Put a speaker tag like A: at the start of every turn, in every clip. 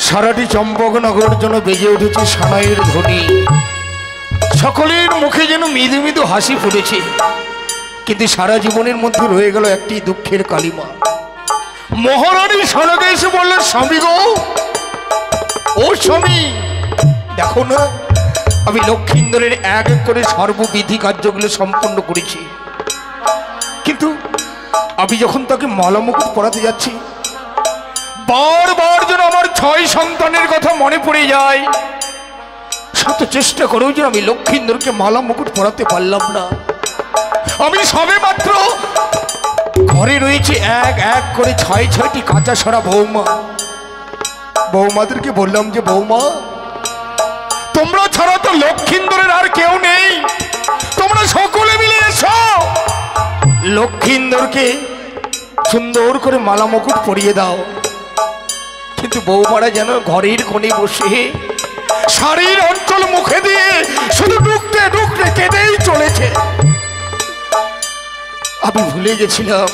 A: সারাটি চম্পকনগর যেন বেজে উঠেছে সানাইয়ের ধ্বনি, সকলের মুখে যেন মৃদু মৃদু হাসি ফুটেছে, কিন্তু সারা জীবনের মধ্যে রয়ে গেল একটি দুঃখের কালিমা। মহারানী সনকে এসে বললেন, স্বামী গো, ও স্বামী, দেখো না আমি লক্ষিন্দরের এক এক করে সর্ববিধি কার্যগুলো সম্পন্ন করেছি, কিন্তু আমি যখন তাকে মালা মুকুট পরাতে যাচ্ছি বারবার যেন আমার 6 সন্তানের কথা মনে পড়ে যায়। শত চেষ্টা করেও যেন আমি লক্ষিন্দরকে মালা মুকুট পরাতে পারলাম না। আমি সবে মাত্র ঘরে রয়েছে এক এক করে 6টি কাঁচা সরা বৌমা। বৌমাদেরকে বললাম যে বৌমা, তোমরা ছাড়া তো লক্ষিন্দরের আর কেউ নেই, তোমরা সকলে মিলে এসো, লক্ষিন্দরকে সুন্দর করে মালা মুকুট পরিয়ে দাও। কিন্তু বৌমারা যেন ঘরের কোণে বসে শাড়ির অঞ্চল মুখে দিয়ে শুধু ডুকতে ডুকতে কেঁদেই চলেছে। আমি ভুলে গেছিলাম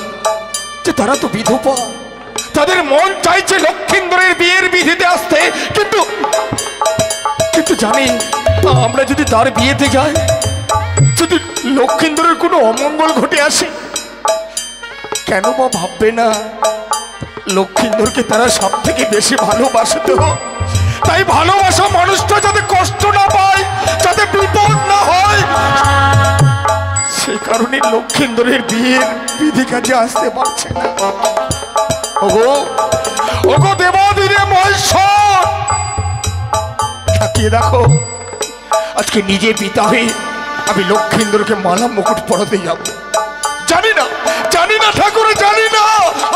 A: যে তারা তো বিধবা, তাদের মন চাইছে লক্ষিন্দরের বিয়ের বিধিতে আসতে, কিন্তু জানি আমরা যদি তার বিয়েতে যাই, যদি লক্ষিন্দরের কোনো অমঙ্গল ঘটে আসে, কেন বা ভাববে না লক্ষিন্দরকে তারা সব থেকে বেশি ভালোবাসত? তাই ভালোবাসা মানুষটা যাতে কষ্ট না পায়, যাতে বিপদ না হয়, সে কারণে লক্ষিন্দরের বিয়ের বিধি কাজে আসতে পারছে না। ওগো ওগো দেবাদিরে মহেশ্বর, তাকিয়ে দেখো, আজকে নিজে পিতা হয়ে আমি লক্ষিন্দরকে মালা মুকুট পরাতে যাব। জানি না ঠাকুর, জানি না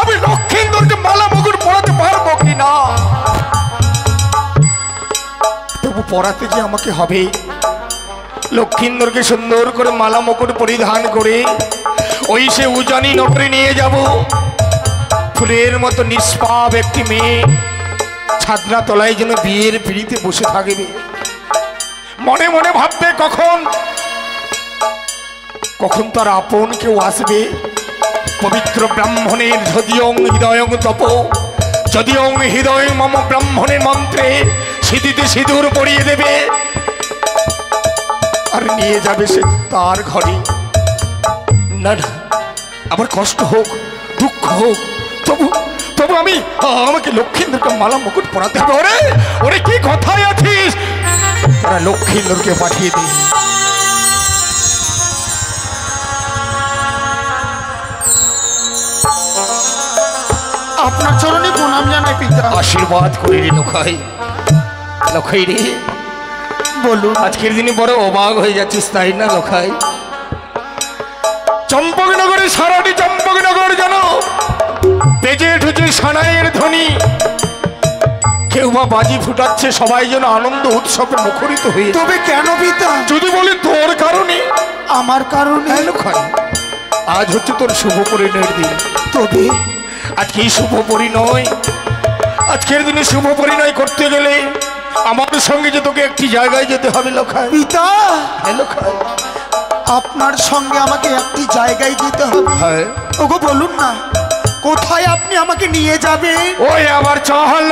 A: আমি লক্ষিন্দরকে মালা মুকুট পরাতে পারবো কিনা, তবু পরাতে যে আমাকে হবে। লক্ষিন্দরকে সুন্দর করে মালা মুকুট পরিধান করে ওই সে উজানি নগরে নিয়ে যাব। ফুলের মতো নিষ্পাপ একটি মেয়ে ছাদনা তলায় যেন বিয়ের পিড়িতে বসে থাকবে, মনে মনে ভাববে কখন তার আপন কেউ আসবে। পবিত্র ব্রাহ্মণের যদিও হৃদয়ং তপ, যদিও হৃদয় মম ব্রাহ্মণের মন্ত্রে সিঁথিতে সিঁদুর পরিয়ে দেবে আর নিয়ে যাবে সে তার ঘরে। না না, আবার কষ্ট হোক, দুঃখ হোক, তবু আমাকে লক্ষিন্দরকে মালা মুকুট পরাতে হবে। ওরে কি কথায় আছিস, তারা লক্ষিন্দরকে পাঠিয়ে দিই।
B: আপনার চরণে প্রণাম জানাই পিতা।
A: আশীর্বাদ করে রে লক্ষাই। লক্ষাই রে,
B: বলুন।
A: আজকের দিনে বড় অবাক হয়ে যাচ্ছিস তাই না লক্ষাই? চম্পকনগরে সারাটি চম্পকনগর যেন বেজে উঠেছে সানাইয়ের ধ্বনি, কেউ বা বাজি ফুটাচ্ছে, সবাই যেন আনন্দ উৎসবে মুখরিত হয়ে।
B: তবে কেন পিতা?
A: যদি বলি তোর কারণে।
B: আমার কারণে?
A: লক্ষাই, আজ হচ্ছে তোর শুভ পরিণয়ের দিন।
B: তবে
A: আজকে শুভ পরিণয়, আজকের দিনে শুভ পরিণয় করতে গেলে আমার সঙ্গে যে তোকে একটি জায়গায় যেতে হবে লক্ষাই।
B: পিতা,
A: লক্ষাই,
B: আপনার সঙ্গে আমাকে একটি জায়গায় যেতে হবে?
A: হ্যাঁ।
B: ওগো বলুন না, কোথায় আপনি আমাকে নিয়ে যাবেন?
A: ওই আবার চহল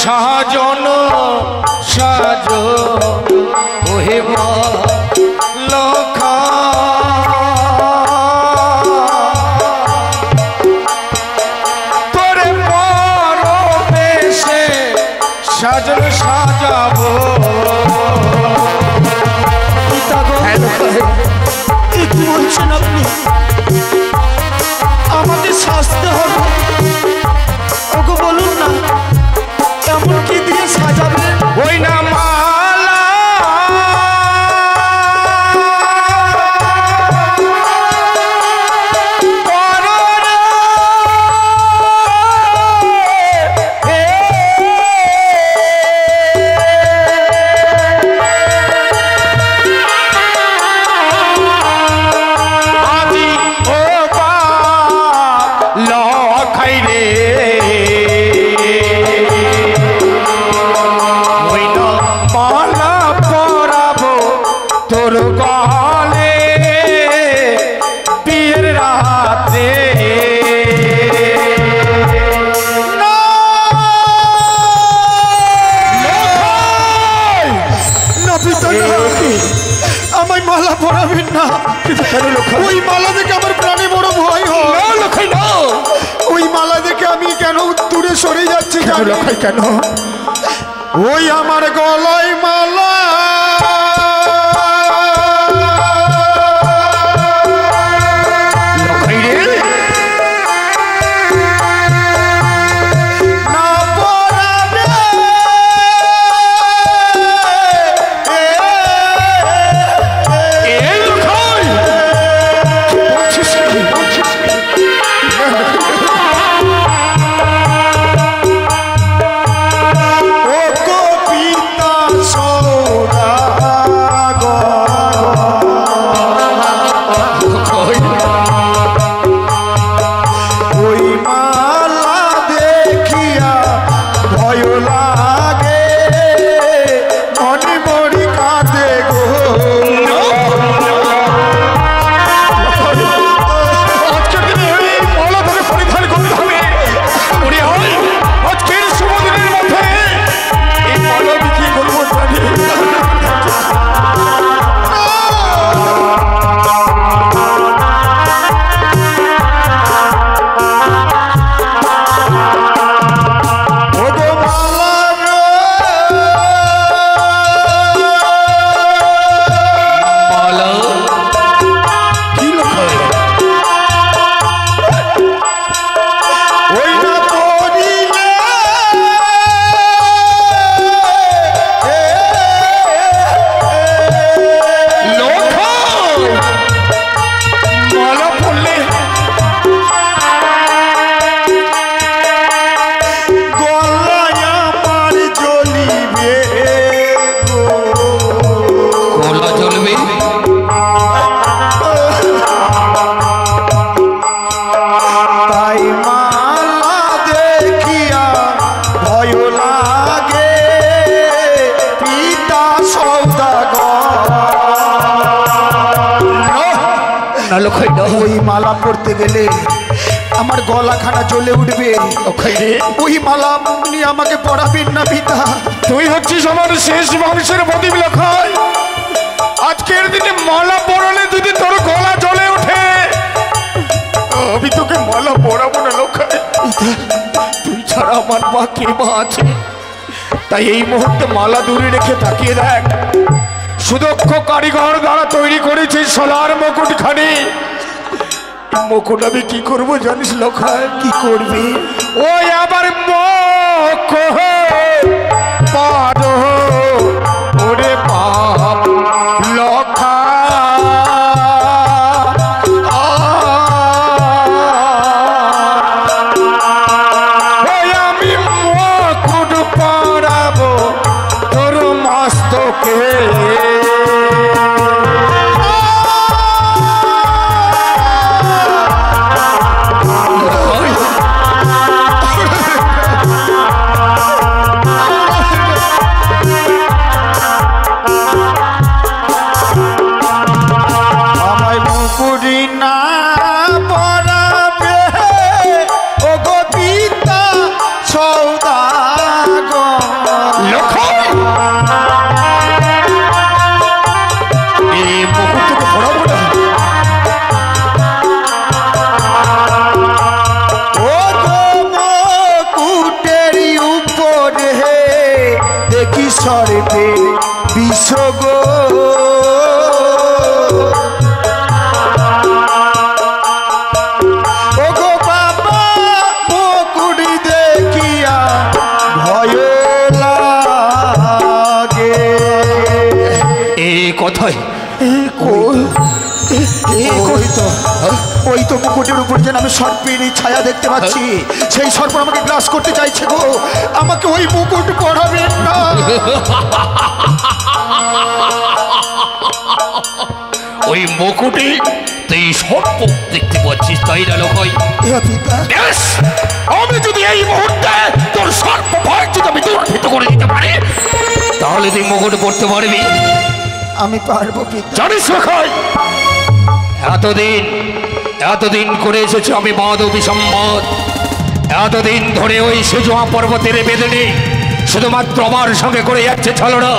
A: সাজন সাজ ওহে লক্ষা, তোরে পরবেশে সাজন সাজাবো।
B: কি বলছেন আপনি? আমাকে শাস্তি জানি
A: লখাই কেন?
B: ওই আমার গলায় মালা
A: লখাই রে,
B: না পরাবে
A: এই লখাই কি বলছিস কি বলছিস?
B: ও গো পিতা সৌদাগর, ওই মালা দেখিয়া ভয় লাগে মনে মরি কাঁদে গো।
A: আজকের দিনে এই মালা ধরে পরিধান করতে হবে। ওরে হয় আজকের শুভ দিনের মধ্যে এই মালা বিক্রি করবো জানি।
B: ও গো মালা রে,
A: মালা কি লখাই?
B: ওই না পড়িলে
A: লখাই মালা পড়লে
B: গলায় আমার জ্বলিবে গো।
A: গলা জ্বলবে।
B: তাই মালা দেখিয়া ভয় লাগে পিতা সৌদাগর।
A: না লখাই না,
B: ওই মালা পড়তে গেলে আমার গলাখানা জ্বলে উঠবে।
A: লখাই রে,
B: ওই মালা আপনি আমাকে পড়াবেন না পিতা।
A: তুই হচ্ছিস আমার শেষ বংশের প্রদীপ লখাই। আজকের দিনে মালা পরালে যদি তোর গলা জ্বলে ওঠে, আমি তোকে মালা পরাবো না লখাই। তুই ছাড়া আমার মা কে মা আছে? তাই এই মুহূর্তে মালা দূরে রেখে তাকিয়ে দেখ, সুদক্ষ কারিগর দ্বারা তৈরি করেছে সোলার মুকুটখানি। এই মুকুট আমি কি করবো জানিস লখাই?
B: কি করবে?
A: ওই আবার মুখ পাদ ওরে বাপ লখা ওই আমি মুকুট পরাবো তোর মস্তকে।
B: আমায় মুকুরি না পরাবে ও গো পিতা সৌদাগর।
A: লখাই এই মুকুট তোকে পরাবো না।
B: ও গো মুকুটের উপরে দেখি সর্বে বিষ গো। ও গো বাবা মুকুট দেখিয়া ভয় লাগে।
A: এই কথাই
B: ওই তো মুকুটের উপর যেন আমি সর্পের ছায়া দেখতে পাচ্ছি। সেই সর্প আমাকে গ্রাস করতে চাইছে গো। আমাকে ওই মুকুট পরাবেন না।
A: ওই মুকুটে তুই সর্প দেখতে পাচ্ছিস, তাই না লখাই?
B: এ পিতা,
A: বেশ, আমি যদি এই মুহূর্তে তোর সর্প ভয় যদি আমি দুর্ভিত করে দিতে পারি, তাহলে তুই মুকুট পড়তে পারবি।
B: আমি পারবো পিতা।
A: জানিস লখাই, এতদিন করে এসেছি আমি মাধবী সম্মত। এতদিন ধরে ওই সেজোয়া পর্বতের বেদনে শুধুমাত্র আমার সঙ্গে করে যাচ্ছে ছলনা।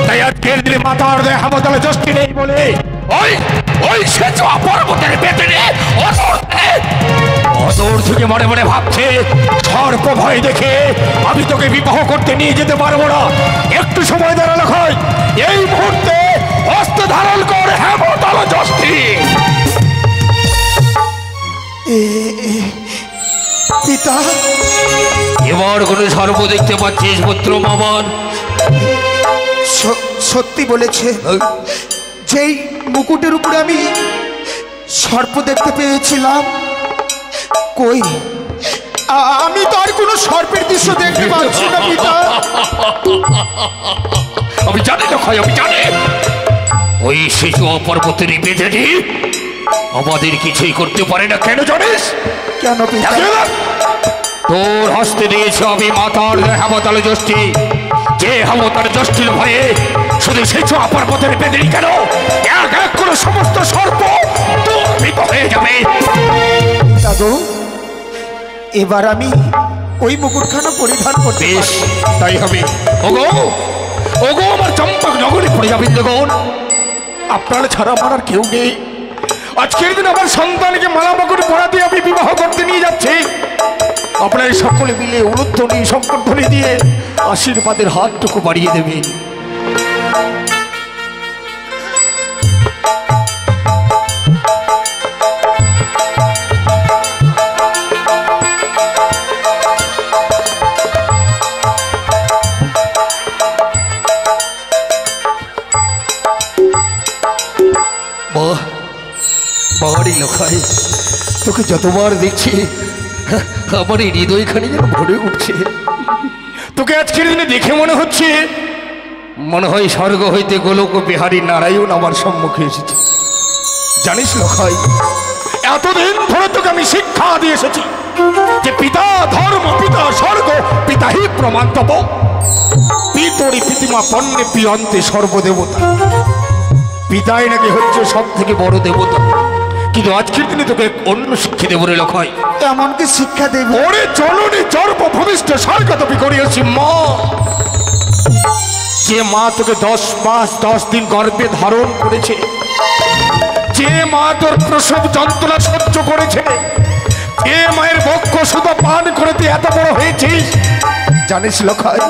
A: তাই আজকের দিনে মাতার দেয় হামতালে যষ্টি নেই বলে ওই সেজোয়া পর্বতের বেদনে অদূর থেকে মনে মনে ভাবছে সর্প ভয় দেখে আমি তোকে বিবাহ করতে নিয়ে যেতে পারবো না। একটু সময় দাঁড়ালো হয়, এই মুহূর্তে অস্ত্র ধারণ কর হেমতল যষ্টি।
B: পিতা,
A: এবার কোনো সর্প দেখতে পাচ্ছিস পুত্র মামন?
B: সত্যি বলেছে, যেই মুকুটের উপরে আমি সর্প দেখতে পেয়েছিলাম, কই আমি তো আর কোনো সর্পের দৃশ্য দেখতে পাচ্ছি না পিতা।
A: আমি জানি না খাই, আমি জানি ওই শিশু পর্বতেরই বেঁধেটি আমাদের কিছুই করতে পারে না। কেন জানিস?
B: কেন পিতা?
A: তোর হস্তে দিয়েছে আমি মাতার হেমতল যষ্টি, যে হেমতল যষ্টির ভয়ে শুধু শিশু পর্বতের বেঁধেটি কেন এক এক করে সমস্ত সর্প দুর্বৃত হয়ে যাবে।
B: দাদু, এবার আমি ওই মুকুটখানা পরিধান করতে
A: বেশ, তাই হবে। ওগো ওগো আমার চম্পক নগরী প্রজাবৃন্দগণ, আপনারা ছাড়া আমার আর কেউ নেই। আজকের দিন আমার সন্তানকে মালা মকুট পরা দিয়ে আমি বিবাহ করতে নিয়ে যাচ্ছি। আপনারা সকলে মিলে উলুধ্বনি শঙ্করধ্বনি দিয়ে আশীর্বাদের হাতটুকু বাড়িয়ে দেবেন। বাড়ি লোকাই, তোকে যতবার দেখছি আমার এই হৃদয়খানি যেন ভরে উঠছে। তোকে আজকের দিনে দেখে মনে হচ্ছে মনে হয় স্বর্গ হইতে গোলক বিহারী নারায়ণ আমার সম্মুখে এসেছে। জানিস লোকাই, এতদিন ধরে তোকে আমি শিক্ষা দিয়ে এসেছি যে পিতা ধর্ম, পিতা স্বর্গ, পিতা হি প্রমাণতব, পিতরি পিতিমা পণ্যে পিয়ন্তে সর্বদেবতা। পিতাই নাকি হচ্ছে সব থেকে বড় দেবতা। কিন্তু আজকের দিনে তোকে অন্য শিক্ষা দেব রে লোক হয়।
B: এমনকি শিক্ষা দেব?
A: ওরে জননী জর্ব ভূমিষ্ঠ স্বর্গতপি করিয়াছি মা, যে মা তোকে 10 মাস 10 দিন গর্ভে ধারণ করেছে, যে মা তোর প্রসব যন্ত্রণা সহ্য করেছে, যে মায়ের বক্ষ সুধা পান করে তুই এত বড় হয়েছিস। জানিস লোকাই,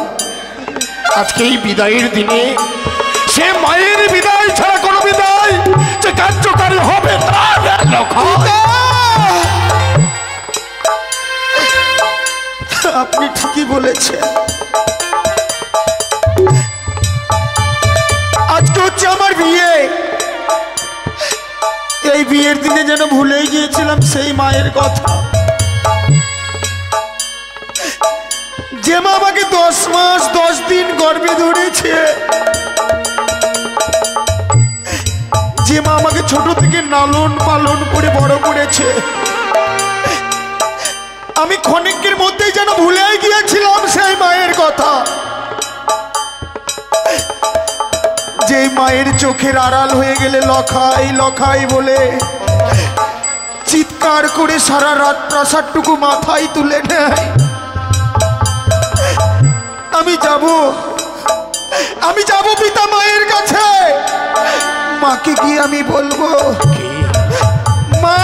A: আজকে এই বিদায়ের দিনে সে মায়ের বিদায় ছাড়া কোনো বিদায় যে কার্যকারী হবে তা
B: আপনি ঠিকই বলেছেন। আজকে হচ্ছে আমার বিয়ে। এই বিয়ের দিনে যেন ভুলেই গিয়েছিলাম সেই মায়ের কথা, যে মা আমাকে 10 মাস 10 দিন গর্ভে ধরেছে, যে মা আমাকে ছোট থেকে লালন পালন করে বড় করেছে। আমি ক্ষণিকের মধ্যেই যেন ভুলেই গিয়েছিলাম সেই মায়ের কথা, যে মায়ের চোখের আড়াল হয়ে গেলে লখাই লখাই বলে চিৎকার করে সারা রাত প্রাসাদটুকু মাথায় তুলে নেয়। আমি যাব পিতা মায়ের কাছে। মাকে গিয়ে আমি বলবো, মা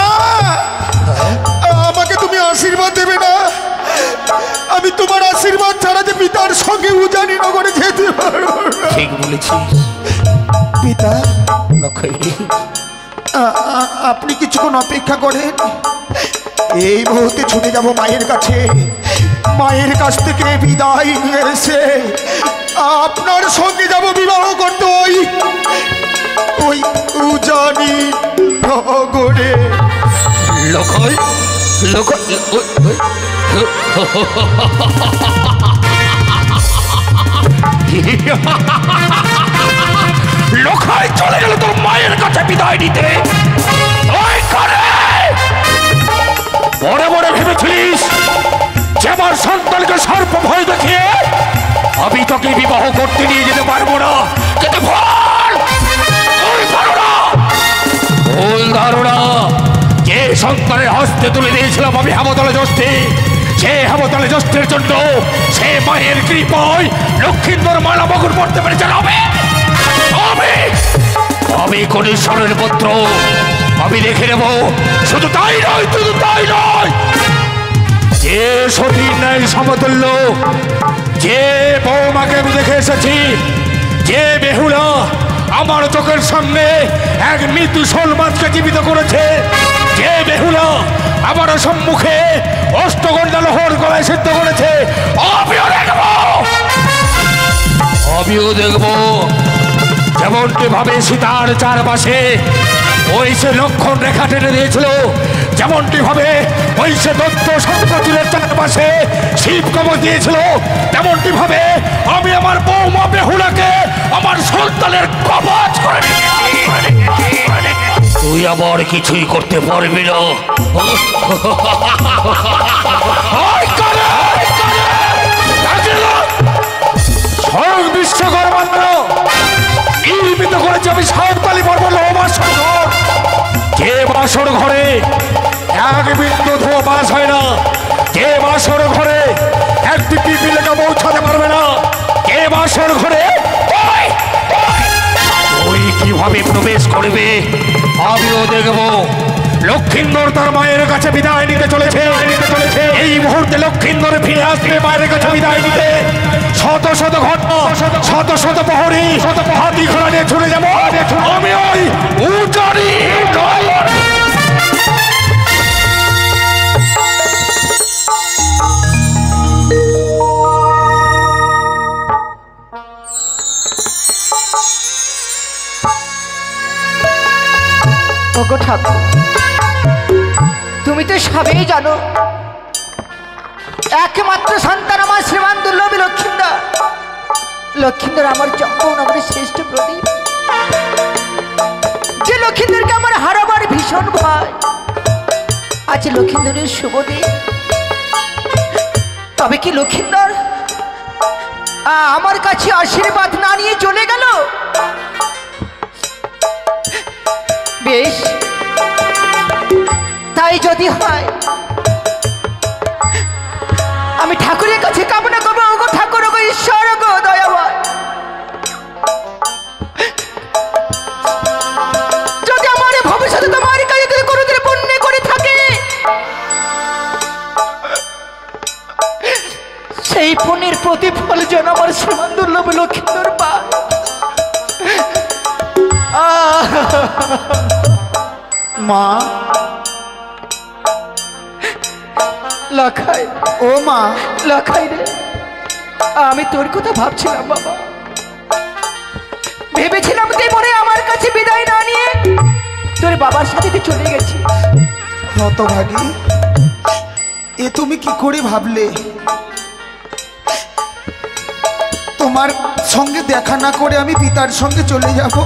B: আমাকে তুমি আশীর্বাদ দেবে না? আমি তোমার আশীর্বাদ ছাড়া যে পিতার সঙ্গে উজানি নগরে যেতে পারবো না।
A: ঠিক বলেছিস
B: পিতা।
A: লক্ষ্মী,
B: আপনি কিছুক্ষণ অপেক্ষা করেন, এই মুহূর্তে ছুটে যাব মায়ের কাছে। মায়ের কাছ থেকে বিদায় নিয়ে এসে আপনার সঙ্গে যাব বিবাহ করতে ওই উজানি নগরে।
A: লক্ষ্মী লোকাই চলে গেল তোর মায়ের কাছে বিদায় নিতে। বড় বড় ভেবেছিলিস যে আমার সন্তানকে সর্প ভয় দেখিয়ে আমি তোকে বিবাহ করতে নিয়ে যেতে পারবো না। কিন্তু ভুল ধারণা। যে সন্তানের হস্তে তুলে দিয়েছিলাম আমি হেমতল যষ্টি, সে হেমতল যষ্টির জন্য সে মায়ের কৃপায় লক্ষ্মীন্দর মালা মকুট পড়তে পেরেছে। আমি কনীশ্বরের পুত্র, আমি দেখে নেব। শুধু তাই নয়, সতীর ন্যায় সমতুল্য যে বৌমাকে আমি দেখে এসেছি, যে বেহুলা আমার চোখের সামনে এক মৃত্যু শোলমাছকে জীবিত করেছে, যে বেহুলা আমার সম্মুখে অষ্টগন্ডা লোহর গলায় সিদ্ধ করেছে, আমিও দেখবো যেমনটি ভাবে সীতার চারপাশে ওই সে লক্ষণ রেখা টেনে দিয়েছিল, যেমনটি ভাবে ওই সে দত্ত সম্পত্তির চারপাশে শিব কবচ দিয়েছিল, তেমনটি ভাবে আমি আমার বৌমা বেহুলাকে আমার সন্তানের কবচ করে তুই আবার কিছুই করতে পারবি না। স্বয়ং বিশ্বকর্মা নির্মিত করেছে আমি সাঁওতালি পর্বত বাসর ঘর, যে বাসর ঘরে এক বিন্দু ধোয়া বাস হয় না, যে বাসর ঘরে একটি পিপিলিকা পৌঁছাতে পারবে না, যে বাসর ঘরে ওই কিভাবে প্রবেশ করবে আমিও দেখব। লক্ষিন্দর তার মায়ের কাছে বিদায় নিতে চলেছে, এই মুহূর্তে লক্ষিন্দর ফিরে আসবে মায়ের কাছে বিদায় নিতে। শত শত ঘটনা, শত শত প্রহরী, হাতি ঘোড়া নিয়ে ছুটে যাবো আমি ওই উচারি।
C: ওগো ঠাকুর, তুমি তো সবই জানো, একমাত্র সন্তান আমার শ্রীমান দুর্লভী লক্ষিন্দর। লক্ষিন্দর আমার যখন আমার শ্রেষ্ঠ প্রদীপ, যে লক্ষিন্দরকে আমার হারাবার ভীষণ ভয়। আজ লক্ষিন্দরের শুভ দিন, তবে কি লক্ষিন্দর আমার কাছে আশীর্বাদ না নিয়ে চলে গেল? বেশ, তাই যদি হয় আমি ঠাকুরের কাছে কামনা করবো, ওগো ঠাকুর, ওগো ঈশ্বর, ওগো দয়াময়, যদি আমার ভবিষ্যতে তোমার কাছে যদি কোনোদিন পুণ্য করে থাকে, সেই পুণ্যের প্রতিফল যেন আমার শ্রীমান দুর্লভ লক্ষিন্দর পায়।
B: মা,
C: লাখাই,
B: ও মা,
C: লাখাই রে, আমি তোর কথা ভাবছিলাম বাবা। ভেবেছিলাম তুই মনে আমার কাছে বিদায় না নিয়ে তোর বাবার সাথে তুই চলে গেছি।
B: হতভাগী, এ তুমি কি করে ভাবলে? তোমার সঙ্গে দেখা না করে আমি পিতার সঙ্গে চলে যাব?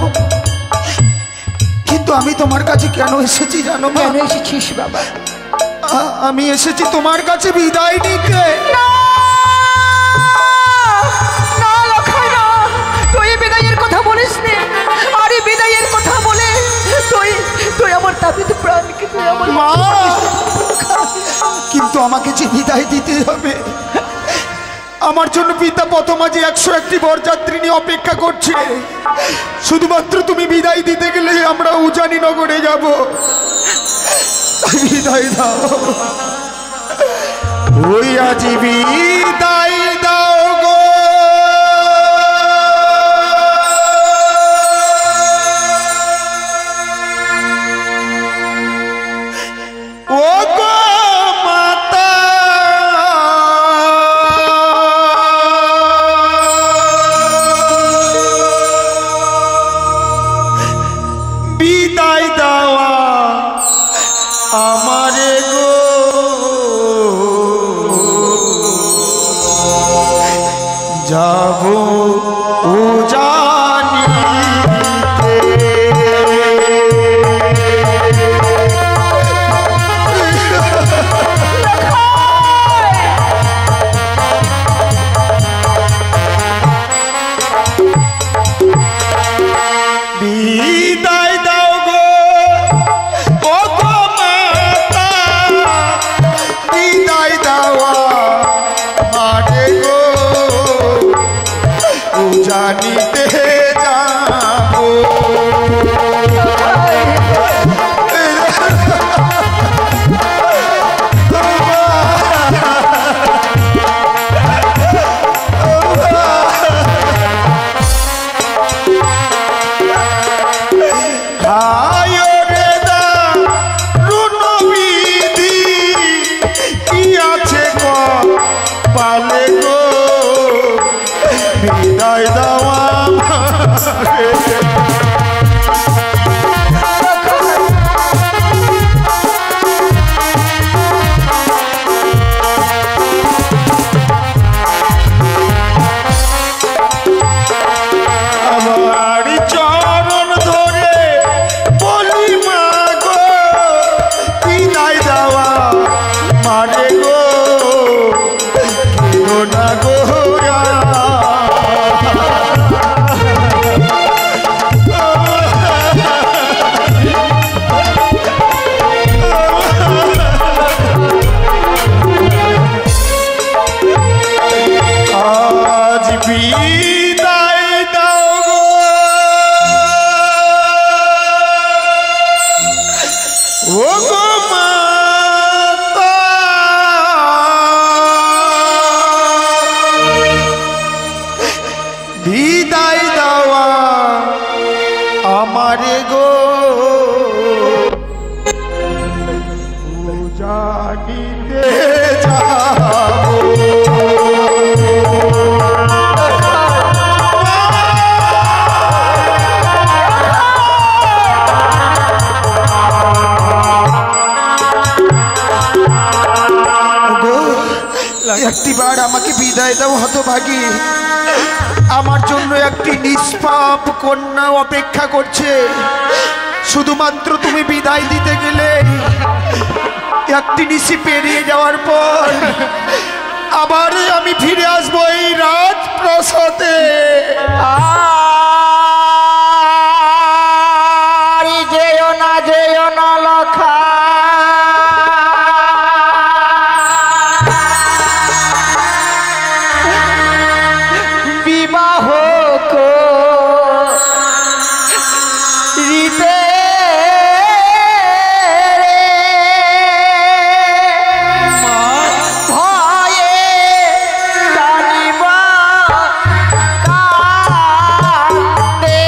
B: কিন্তু আমি তোমার কাছে কেন এসেছি জানো মা?
C: কেন এসেছিস বাবা?
B: আমি এসেছি তোমার কাছে বিদায় নিতে।
C: না লক্ষাই না, তুই বিদায়ের কথা বলিস নে। আরে বিদায়ের কথা বলে তুই আমার তাপিত প্রাণকে তুই আমার
B: মা, কিন্তু আমাকে যে বিদায় দিতে হবে, আমার জন্য পিতা পথমাঝি 101টি বরযাত্রী নিয়ে অপেক্ষা করছে। শুধুমাত্র তুমি বিদায় দিতে গেলে আমরা উজানি নগরে যাব। বিদায় দাও, ওই আজি বিদায় দাও গো। ও গো মাতা, বিদায় দেওয়া আমারে গো। বিদায় দেওয়া মারে গো কেঁদো না গো আজ বিদায় দাও গো ও গো মাতা বিদায় দেওয়া আমারে গো জানিতে যাবো একটিবার আমাকে বিদায় দাও হতভাগী আমার জন্য একটি নিষ্পাপ কন্যা অপেক্ষা করছে শুধুমাত্র তুমি বিদায় দিতে গেলে একটি নিশি পেরিয়ে যাওয়ার পর আবার আমি ফিরে আসবো এই রাজপ্রাসাদে
C: যেও না লখা বিবাহ করিতে ভয়ে জানিবা কান্দে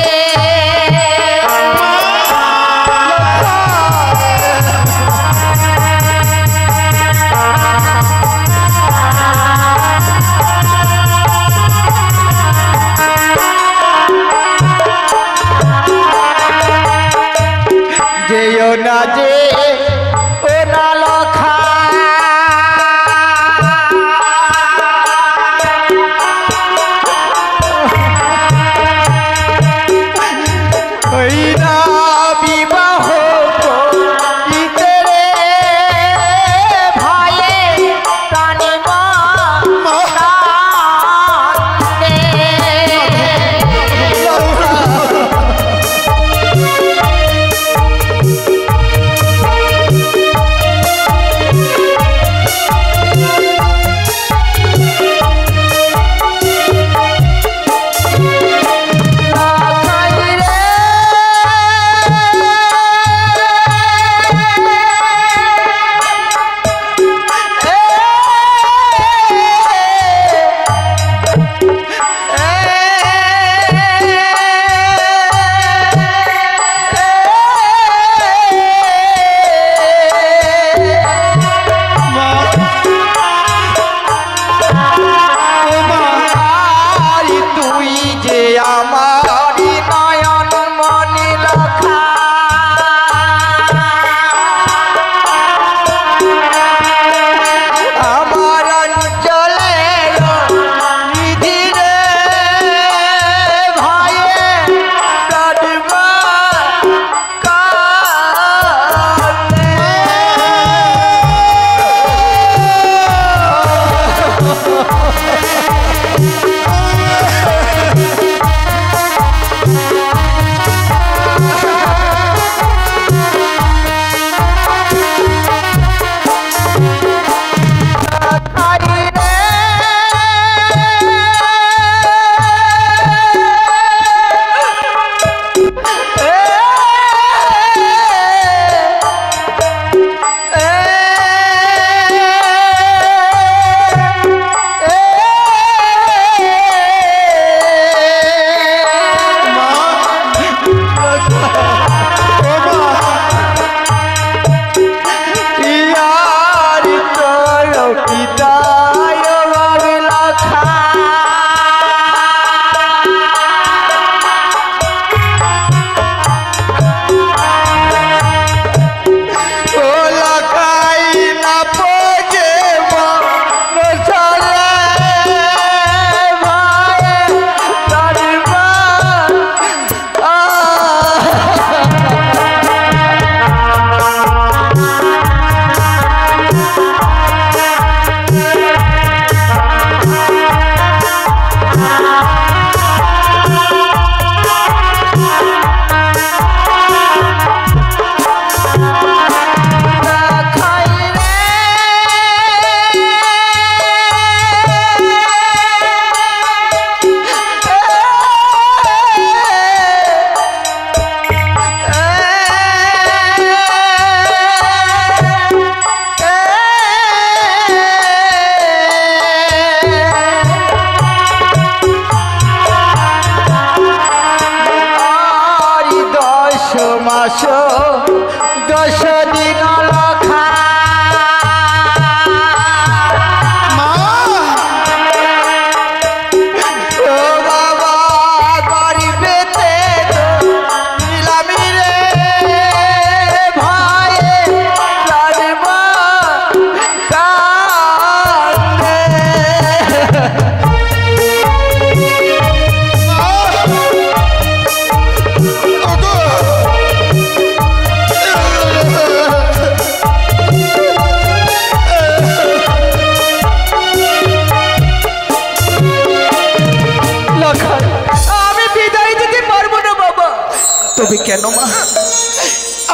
B: তবে কেন মা,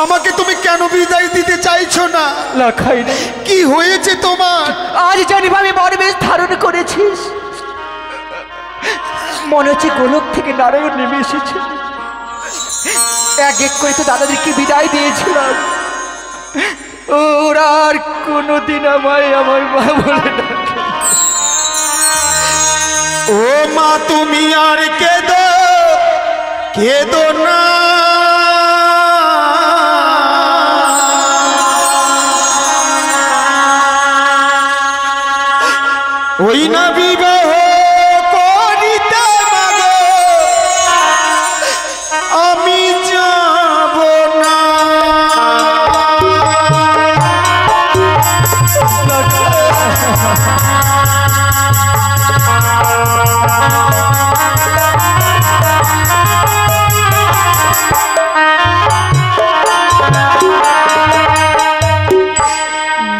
B: আমাকে তুমি কেন বিদায় দিতে চাইছো না?
C: লাখাই রে,
B: কি হয়েছে তোমার?
C: আজ জানিব আমি মরবেশ ধারণ করেছিস। মনে হচ্ছে গোলক থেকে নারায়ণ নেমে এসেছে। এক এক করে তো দাদাদেরকে বিদায় দিয়েছিলাম, ওরা আর কোনোদিন আমায় আমার মা বলে না।
B: ও মা তুমি আর কেঁদো কেঁদো না, ওই না বিবাহ করিতে মাগো আমি যাব না।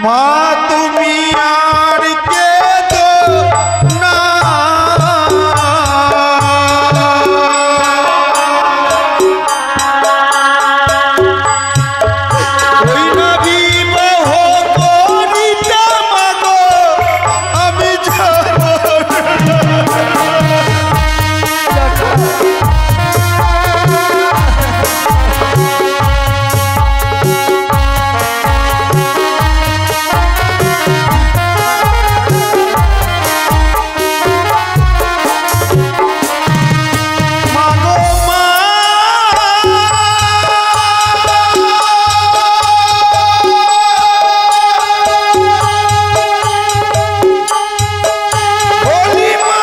B: মা তুমি আর কেঁদো না, ওই না বিবাহ করিতে মাগো আমি যাব মাগো মা। বলি মা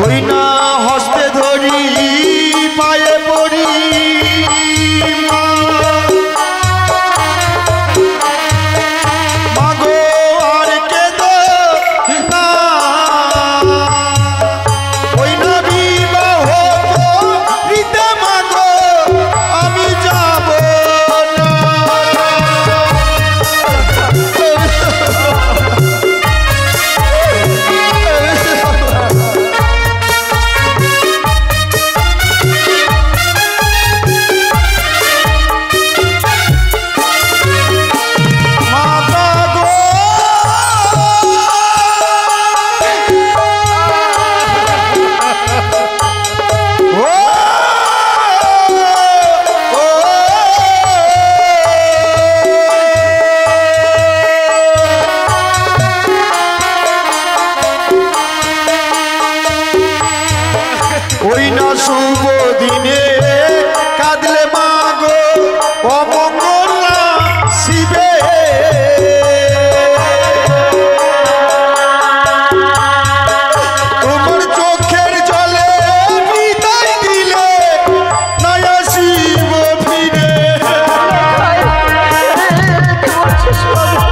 B: ওই না হস্তে ধরি পায়ে পড়ি মা। মাগো আর কেঁদো না, ওই না বিবাহ করিতে মাগো আমি যাব না। মাতা গো ও ওই না শুভ দিনে কাঁদলে মাগো অমঙ্গলা শিবে। তোমার চোখের জলে বিদায় দিলে নয়া শিব ফিরে।
C: কি বলছিস বাবা?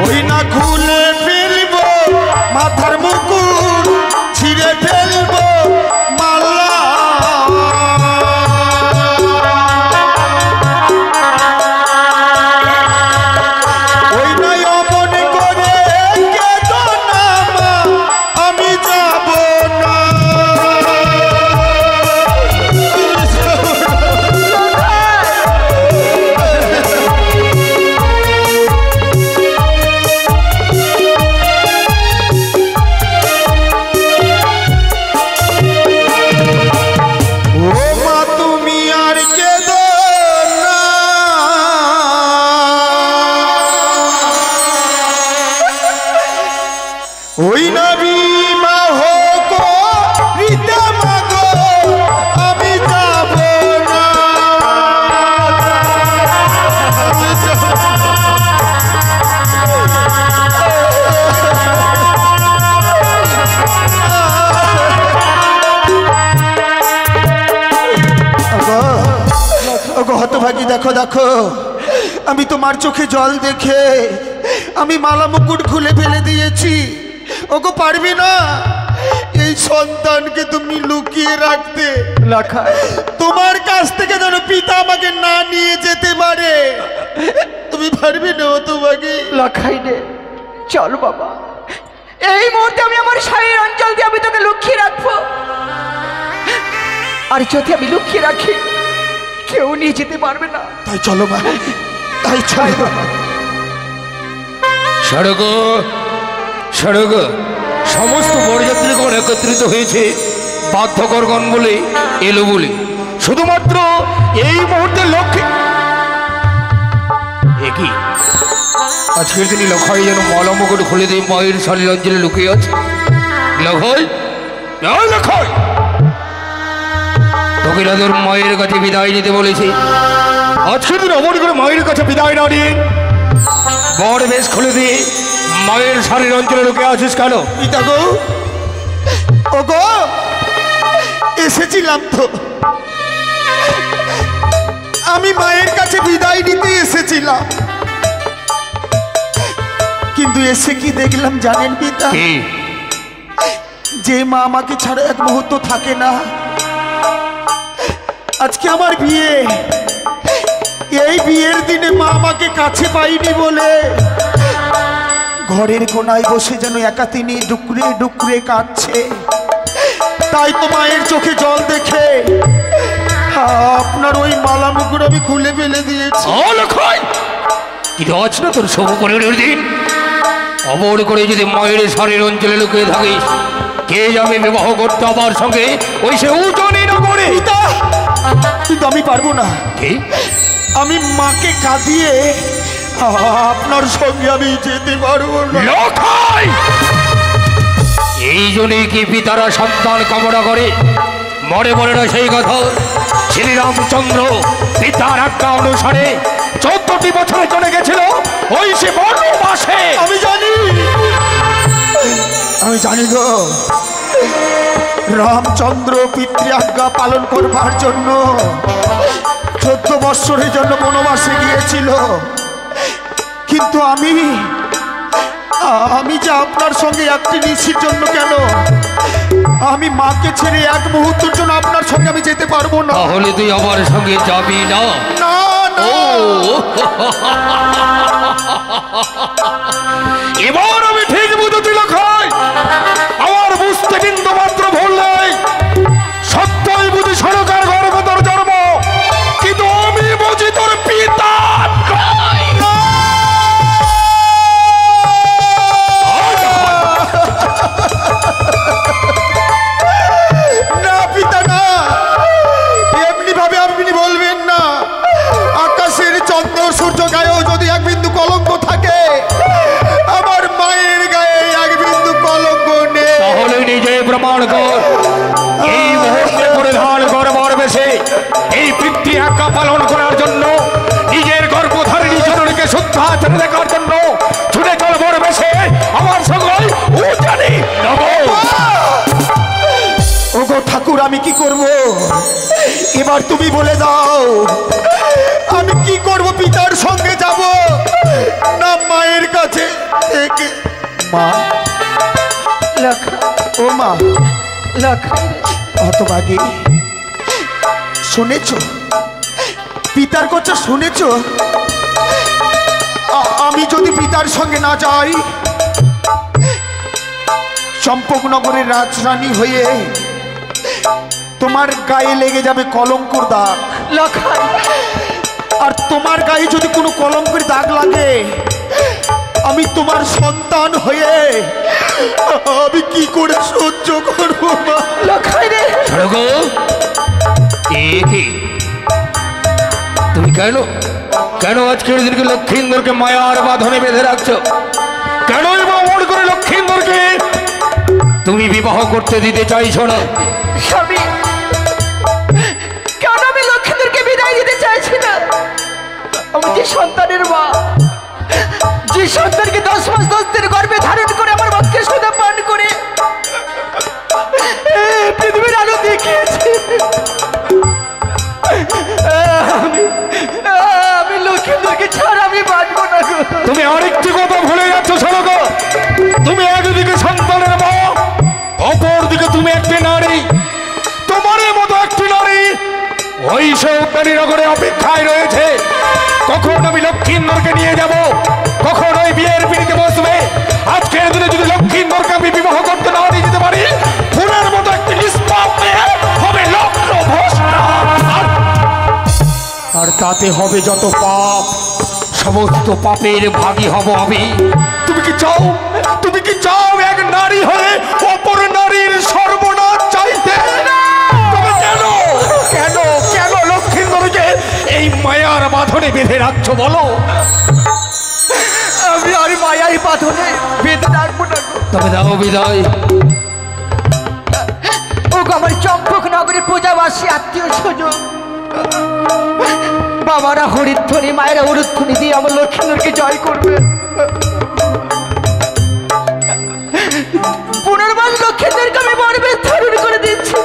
B: ওই না খুলে ফেলবো মাথার মুকুট, ছিঁড়ে ফেলবো মালা। ওই নাই অমন করে কেঁদো না মা আমি যাব না। ও মা তুমি আর কেঁদো না, ওই না বিবাহ করিতে মাগো আমি যাব না। ওগো হতভাগী, দেখো দেখো আমি তোমার চোখে জল দেখে আমি মালা মুকুট খুলে ফেলে দিয়েছি। ওগো পারবে না এই সন্তানকে তুমি লুকিয়ে রাখতে?
C: লাখাই
B: তোমার কাছ থেকে যেন পিতা আমাকে না নিয়ে যেতে পারে। তুমি পারবে না ও তোমাকে?
C: লাখাই রে, চল বাবা, এই মুহূর্তে আমি আমার শাড়ির অঞ্চল দিয়ে আমি তোকে লুকিয়ে রাখবো। আর যদি আমি লুকিয়ে রাখি কেউ নিয়ে যেতে পারবে না।
B: তাই চলো মা, তাই চলো।
A: সড়ক সড়ক সমস্ত বরযাত্রীগণ একত্রিত হয়েছে বাধ্যকরগণ বলে এলো বলে, শুধুমাত্র এই মুহূর্তে লক্ষ্যে একই আজকের দিনে লক্ষাই যেন মালা মুকুট খুলে দিয়ে মায়ের শালীর অঞ্চলে লুকিয়ে আছে। লক্ষাই লক্ষাই তোকে তোর মায়ের কাছে বিদায় নিতে বলেছি। আজকের দিন অমর করে মায়ের কাছে বিদায় না নিয়ে বর বেশ খুলে দিয়ে মায়ের শালীর অঞ্চলে লুকিয়ে আছিস কেন?
B: পিতা গো, ও গো, এসেছিলাম তো, আমি মায়ের কাছে বিদায় নিতে এসেছিলাম, কিন্তু এসে কি দেখলাম জানেন পিতা? যে মা আমাকে ছাড়া এক মুহূর্ত থাকে না। আজকে আমার বিয়ে, এই বিয়ের দিনে মা আমাকে কাছে পাইনি বলে ঘরের কোনায় বসে যেন একা তিনি ডুকরে ডুকরে কাঁদছে। তাই তো মায়ের চোখে জল দেখে আপনার ওই মালা মুকুট আমি খুলে ফেলে দিয়েছি।
A: কিন্তু আজ না তোর শুভ পরিণের দিন, অমর করে যদি মায়ের শালীর অঞ্চলে লুকিয়ে থাকিস, কে যাবে বিবাহ করতে আমার সঙ্গে ওই সে উজনি নগরে?
B: কিন্তু আমি পারবো না, আমি মাকে কাঁদিয়ে আপনার সঙ্গে আমি যেতে পারবো না।
A: এই জন্যই কি পিতারা সন্তান কামনা করে? মনে মনে না সেই কথা? শ্রীরামচন্দ্র পিতার আজ্ঞা অনুসারে 14টি বছরে চলে গেছিল ওই সে বনবাসে।
B: আমি জানি, আমি জানি গো, রামচন্দ্র পিতৃ আজ্ঞা পালন করবার জন্য 14 বৎসরের জন্য বনবাসে গিয়েছিল। কিন্তু আমি যে আপনার সঙ্গে একটি নিশির জন্য কেন, আমি মাকে ছেড়ে এক মুহূর্তের জন্য আপনার সঙ্গে আমি যেতে পারবো না।
A: তাহলে তুই আমার সঙ্গে যাবি না?
B: না না,
A: এবার আমি ঠিক বুঝতে লক্ষাই, আমার বুঝতে কিন্তু মাত্র ভুল নেই। সত্যই বুঝি সরকার গর্ব তোর জন্ম, কিন্তু আমি বুঝি তোর পিতা।
B: না পিতা না, এমনি ভাবে আপনি বলবেন না। আকাশের চন্দ্র সূর্য গায়েও যদি এক বিন্দু কলঙ্ক থাকে, আমার মায়ের গায়ে এক বিন্দু কলঙ্ক নেই।
A: তাহলে নিজে প্রমাণ কর। এই মুহূর্তে পরিধান কর বরবেশে, এই পিতৃ আজ্ঞা পালন করার জন্য, নিজের গর্ভধারিণী জননীকে শুদ্ধ আচরণ দেখার জন্য ছুটে চল বরবেশে আমার সঙ্গে উজানি নগর।
B: ওগো ঠাকুর, আমি কি করব এবার তুমি বলে দাও। আমি কি করব? পিতার সঙ্গে যাব না মায়ের কাছে থেকে? মা, ও মা, হতভাগী, শুনেছ পিতার কথা? শুনেছ আমি যদি পিতার সঙ্গে না যাই, চম্পকনগরের রাজরানী হয়ে তোমার গায়ে লেগে যাবে কলঙ্কর দাগ। আর তোমার গায়ে যদি কোনো কলঙ্কের দাগ লাগে, আমি তোমার সন্তান হয়ে আমি কি করে সহ্য করবো?
A: তুমি কেন কেন আজকের দিনকে লক্ষ্মীন্দরকে মায়ার বাঁধনে বেঁধে রাখছো? কেন অমর করে লক্ষ্মীন্দরকে তুমি বিবাহ করতে দিতে চাইছো না?
C: স্বামী, কেন আমি লক্ষ্মীন্দরকে বিদায় দিতে চাইছি না? আমি যে সন্তানের মা, যে সন্তানকে 10 মাস 10 দিন গর্ভে ধারণ করে আমার মাকে সুধা পান করে পৃথিবীর আলো দেখিয়েছি, আমি লক্ষ্মীন্দরকে ছাড়া আমি বাঁচবো না গো।
A: তুমি আরেকটি কথা ভুলে যাচ্ছ সরকার। তুমি একদিকে সন্তানের মা, অপরদিকে তুমি একটি নারী। তোমার মতো একটি নারী ওই সৌদানীনগরে অপেক্ষায় রয়েছে। কখন আমি লক্ষ্মীন্দরকে নিয়ে যাব, কখন ওই বিয়ের পিড়িতে বসবে। আজকের দিনে যদি লক্ষ্মীন্দরকে আমি বিবাহ করতে না নিয়ে যেতে পারি, ফুলের মতো একটি নিষ্পাপ মেয়ে হবে লগ্ন ভ্রষ্টা। আর তাতে হবে যত পাপ, সমস্ত পাপের ভাগী হব আমি। তুমি কি চাও, তুমি কি চাও এক নারী হয়ে অপর নারীর সর্বনাশ চাইতে? তবে কেন কেন কেন লক্ষ্মীন্দরকে এই মায়ার বাঁধনে বেঁধে রাখছো বলো?
C: আমি আর মায়াই বাঁধনে বেঁধে রাখবো না গো।
A: তবে দাও বিদায়।
C: ও গো আমার চম্পক নগরের প্রজাবাসী আত্মীয় স্বজন, বাবারা হরিধ্বনি মায়েরা হরিধ্বনি দিয়ে আমার লক্ষ্মীন্দরকে জয় করবে। পুনর্বার লক্ষ্মীন্দরকে আমি মরবে ধারণ করে দিচ্ছি।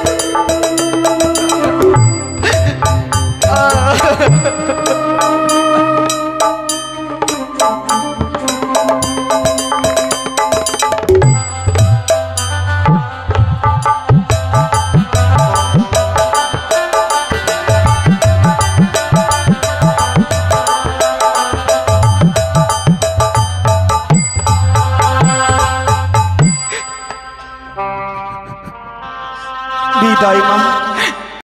B: বিদায় মা।